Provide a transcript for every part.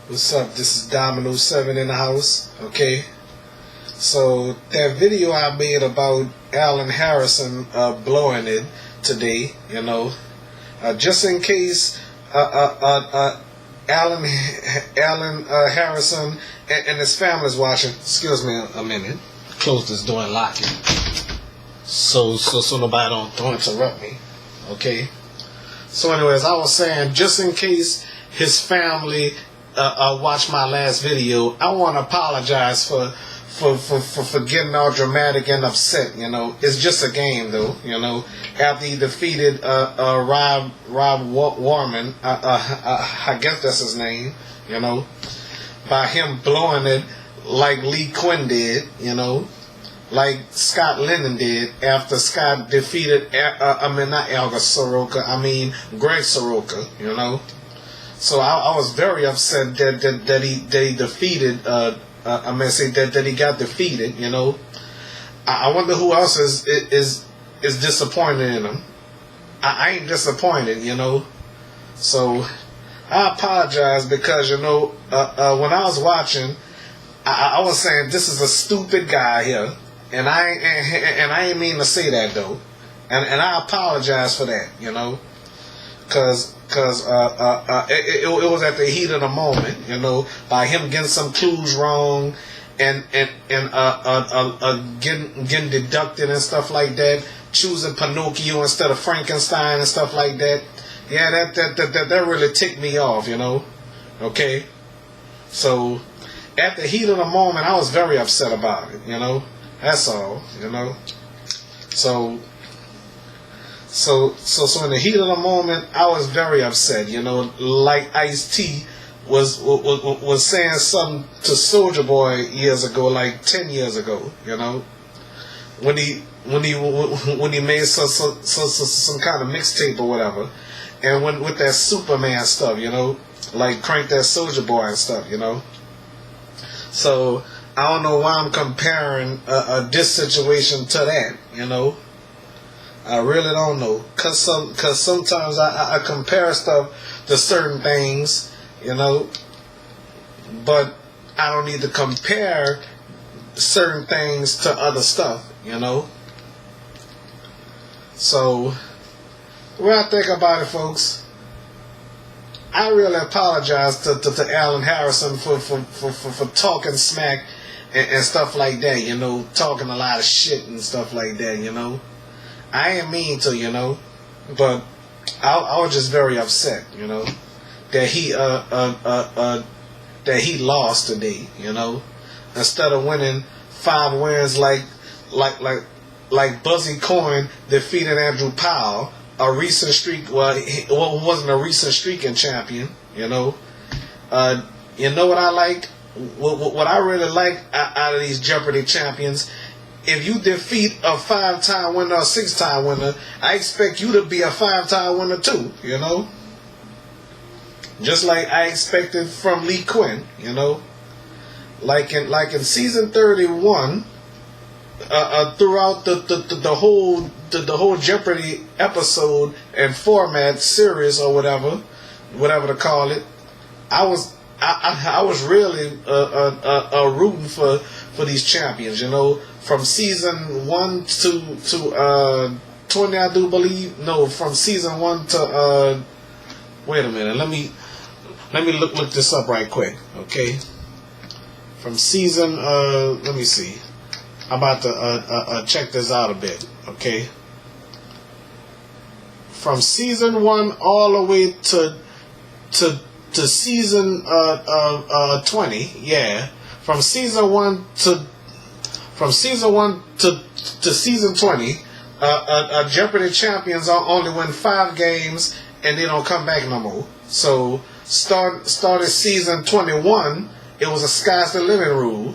What's up? This is Dominoes 7 in the house. Okay. So that video I made about Alan Harrison blowing it today, just in case Alan Harrison and his family's watching. Excuse me a minute. Close this door and lock it. So nobody don't interrupt me. Okay. So anyways, I was saying, just in case his family watch my last video, I want to apologize for getting all dramatic and upset. It's just a game, though. After he defeated Rob Warman, I guess that's his name. By him blowing it like Lee Quinn did. Like Scott Lennon did after Scott defeated. Not Alga Soroka. Greg Soroka. So I was very upset that he defeated. That he got defeated. I wonder who else is disappointed in him. I ain't disappointed. So I apologize because when I was watching, I was saying this is a stupid guy here, and I ain't mean to say that though, and I apologize for that. Because it was at the heat of the moment, by him getting some clues wrong and getting deducted and stuff like that, choosing Pinocchio instead of Frankenstein and stuff like that. Yeah, that really ticked me off, Okay, so at the heat of the moment, I was very upset about it, That's all, So in the heat of the moment, I was very upset. Like Ice-T was saying something to Soulja Boy years ago, like 10 years ago. When he made some kind of mixtape or whatever, and with that Superman stuff, like Crank That Soulja Boy and stuff, So I don't know why I'm comparing this situation to that, I really don't know, cause sometimes I compare stuff to certain things, but I don't need to compare certain things to other stuff, So when I think about it, folks, I really apologize to Alan Harrison for talking smack and stuff like that, talking a lot of shit and stuff like that, I ain't mean to, but I was just very upset, that he lost today, instead of winning 5 wins like Buzzy Coyne defeated Andrew Powell, a recent streak. Well, it wasn't a recent streaking champion, You know what I like? What I really like out of these Jeopardy champions. If you defeat a 5-time winner or 6-time winner, I expect you to be a 5-time winner too, Just like I expected from Lee Quinn, Like in season 31, throughout the whole Jeopardy episode and format series or whatever to call it, I was really rooting for these champions, from season 1 to 20, I do believe. No, from season 1 to wait a minute. Let me look this up right quick, okay? From season let me see. I'm about to check this out a bit, okay? From season 1 all the way to season 20, yeah. From season 1 to season 20, Jeopardy champions only win 5 games and they don't come back no more. So started season 21, it was a sky's the limit rule,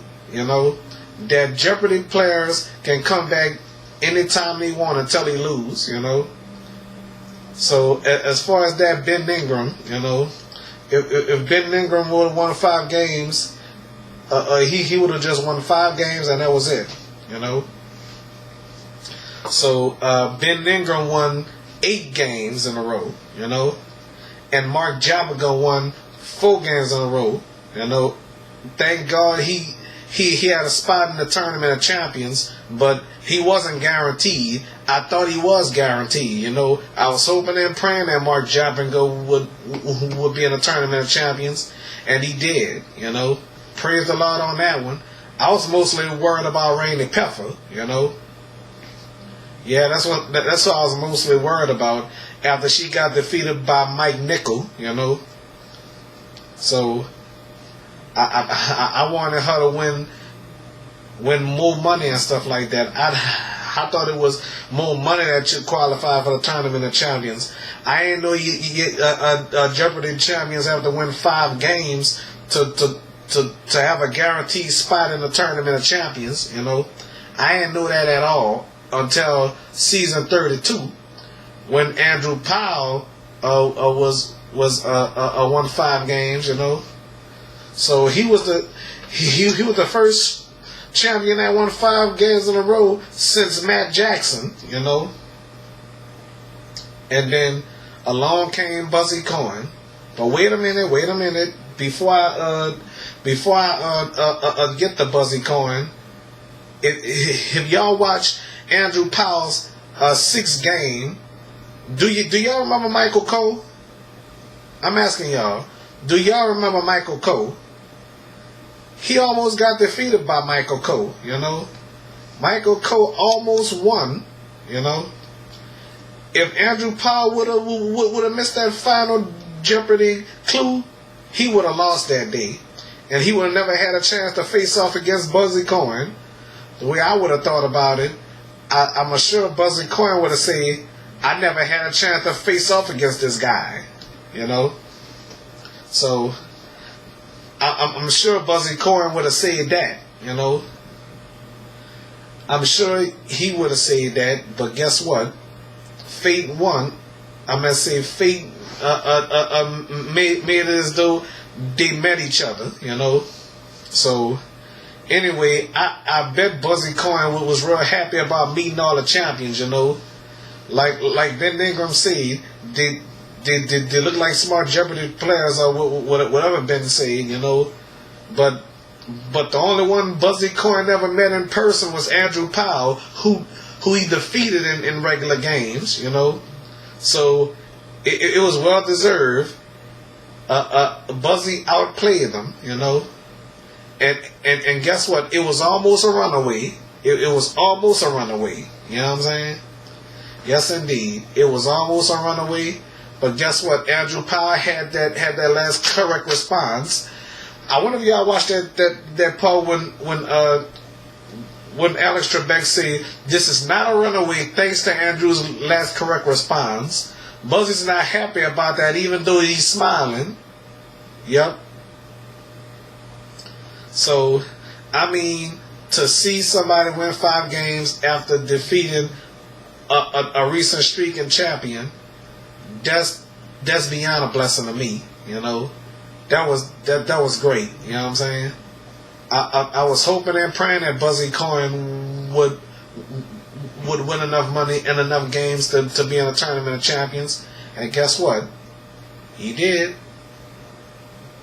that Jeopardy players can come back anytime they want until they lose, So as far as that, Ben Ingram, if Ben Ingram would have won 5 games, he would have just won 5 games and that was it, So Ben Ingram won 8 games in a row, and Mark Jabberga won 4 games in a row, You know, thank God he had a spot in the Tournament of Champions, but he wasn't guaranteed. I thought he was guaranteed. You know, I was hoping and praying that Mark Jappingo would be in the Tournament of Champions, and he did. You know, praise the Lord on that one. I was mostly worried about Rainy Peffer. You know, yeah, that's what I was mostly worried about after she got defeated by Mike Nickel. You know, so I wanted her to win more money and stuff like that. I thought it was more money that should qualify for the Tournament of Champions. I didn't know Jeopardy Champions have to win 5 games to have a guaranteed spot in the Tournament of Champions. You know, I didn't know that at all until season 32, when Andrew Powell won 5 games. You know. So he was the first champion that won 5 games in a row since Matt Jackson, you know. And then along came Buzzy Cohen. But wait a minute. Before I get the Buzzy Cohen, if y'all watch Andrew Powell's 6th game, do y'all remember Michael Cole? I'm asking y'all. Do y'all remember Michael Cole? He almost got defeated by Michael Cole, you know. Michael Cole almost won, you know. If Andrew Powell would have missed that final Jeopardy clue, he would have lost that day. And he would have never had a chance to face off against Buzzy Cohen. The way I would have thought about it, I'm sure Buzzy Cohen would have said, I never had a chance to face off against this guy, you know. So I'm sure Buzzy Cohen would have said that, you know. I'm sure he would have said that, but guess what? Fate won. I'm gonna say fate made it as though they met each other, you know. So anyway, I bet Buzzy Cohen was real happy about meeting all the champions, you know. Like Ben Ingram said, they look like smart Jeopardy players or whatever Ben said, you know. But the only one Buzzy Cohen never met in person was Andrew Powell, who he defeated in regular games, you know. So it was well deserved. Buzzy outplayed them, you know. And guess what? It was almost a runaway. It was almost a runaway. You know what I'm saying? Yes, indeed. It was almost a runaway. But guess what? Andrew Powell had that last correct response. I wonder if y'all watched that poll when Alex Trebek said this is not a runaway thanks to Andrew's last correct response. Buzzy's not happy about that, even though he's smiling. Yep. So, I mean, to see somebody win 5 games after defeating a recent streaking champion, that's beyond a blessing to me, you know. That was great, you know what I'm saying? I was hoping and praying that Buzzy Cohen would win enough money and enough games to be in a Tournament of Champions, and guess what? He did.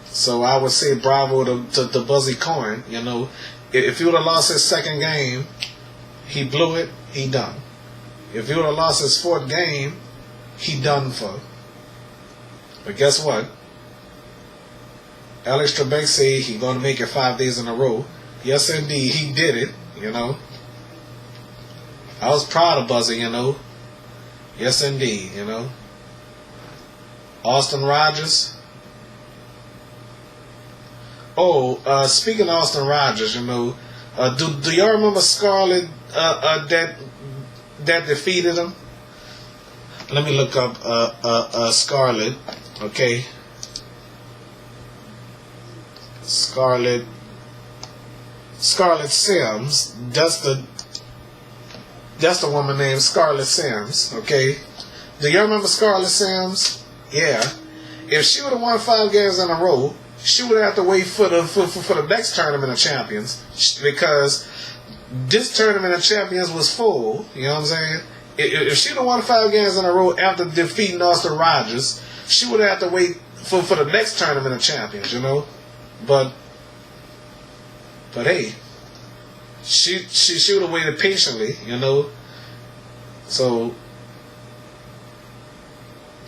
So I would say bravo to Buzzy Cohen, you know. If he would have lost his 2nd game, he blew it, he done. If he would have lost his 4th game, he done for. But guess what? Alex Trebek said he's going to make it 5 days in a row. Yes, indeed, he did it, you know. I was proud of Buzzy, you know. Yes, indeed, you know. Austin Rogers. Oh, speaking of Austin Rogers, you know, do y'all remember Scarlett that defeated him? Let me look up Scarlett, okay. Scarlett Sims. That's the woman named Scarlett Sims. Okay, do y'all remember Scarlett Sims? Yeah. If she would have won 5 games in a row, she would have to wait for the next Tournament of Champions, because this Tournament of Champions was full. You know what I'm saying? If she would have won 5 games in a row after defeating Austin Rogers, she would have to wait for the next Tournament of Champions. You know. but hey, she would have waited patiently, you know. So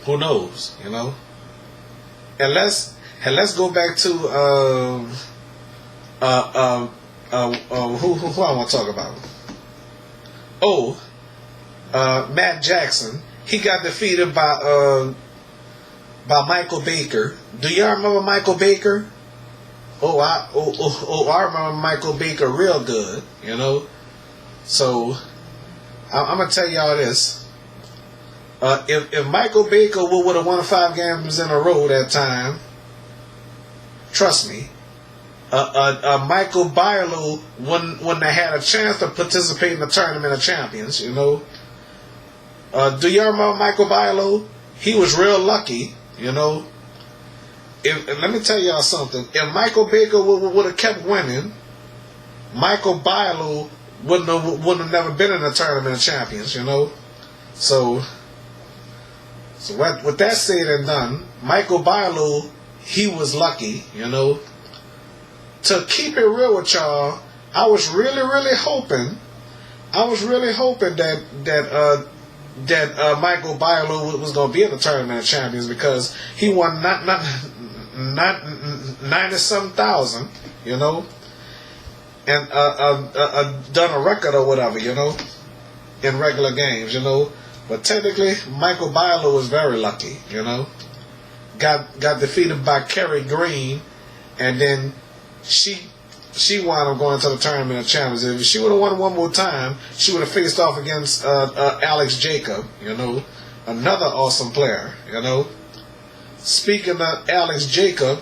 who knows, you know? And let's go back to who I want to talk about. Oh, Matt Jackson. He got defeated by Michael Baker. Do y'all remember Michael Baker? I remember Michael Baker real good, you know. So I'm gonna tell y'all this. If Michael Baker would have won 5 games in a row that time, trust me, Michael Barlow wouldn't have had a chance to participate in the Tournament of Champions, you know. Do y'all remember Michael Barlow? He was real lucky, you know. Let me tell y'all something. If Michael Baker would have kept winning, Michael Barlow wouldn't have never been in the Tournament of Champions, you know. So with that said and done, Michael Barlow, he was lucky, you know. To keep it real with y'all, I was really hoping that Michael Barlow was going to be in the Tournament of Champions, because he won not 90-something thousand, you know, and done a record or whatever, you know, in regular games, you know. But technically, Michael Barlow was very lucky, you know. Got defeated by Kerry Green, and then she wound up going to the Tournament of Champions. If she would have won one more time, she would have faced off against Alex Jacob, you know, another awesome player, you know. Speaking of Alex Jacob,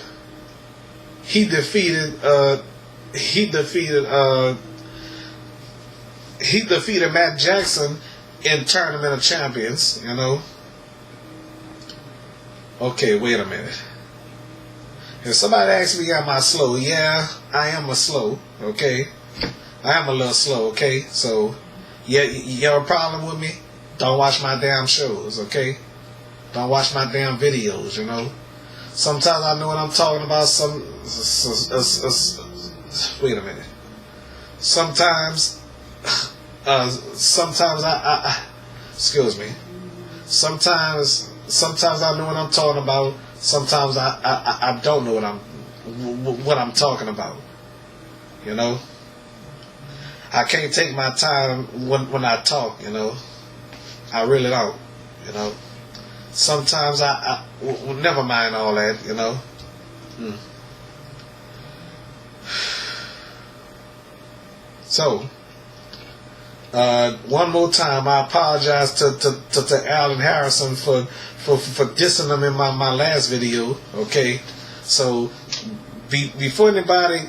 he defeated Matt Jackson in Tournament of Champions, you know. Okay, wait a minute. If somebody asks me, am I slow? Yeah, I am a slow, okay? I am a little slow, okay? So, yeah, you have a problem with me? Don't watch my damn shows, okay? Don't watch my damn videos, you know? Sometimes I know what I'm talking about. Wait a minute. Sometimes I excuse me. Sometimes I know what I'm talking about. Sometimes I don't know what I'm talking about. You know? I can't take my time when I talk, you know. I really don't, you know. Sometimes I never mind all that, you know. So, one more time, I apologize to Alan Harrison for dissing him in my last video. Okay, so before anybody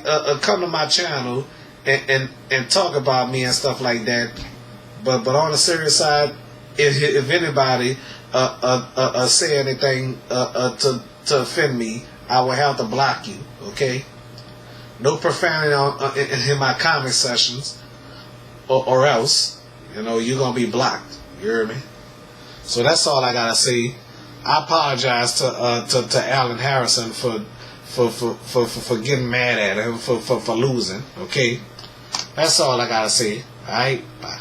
come to my channel and talk about me and stuff like that, but on the serious side, if anybody say anything to offend me, I will have to block you. Okay, no profanity in my comment sessions, or else, you know, you're gonna be blocked. You hear me? So that's all I gotta say. I apologize to Alan Harrison for getting mad at him for losing. Okay, that's all I gotta say. All right, bye.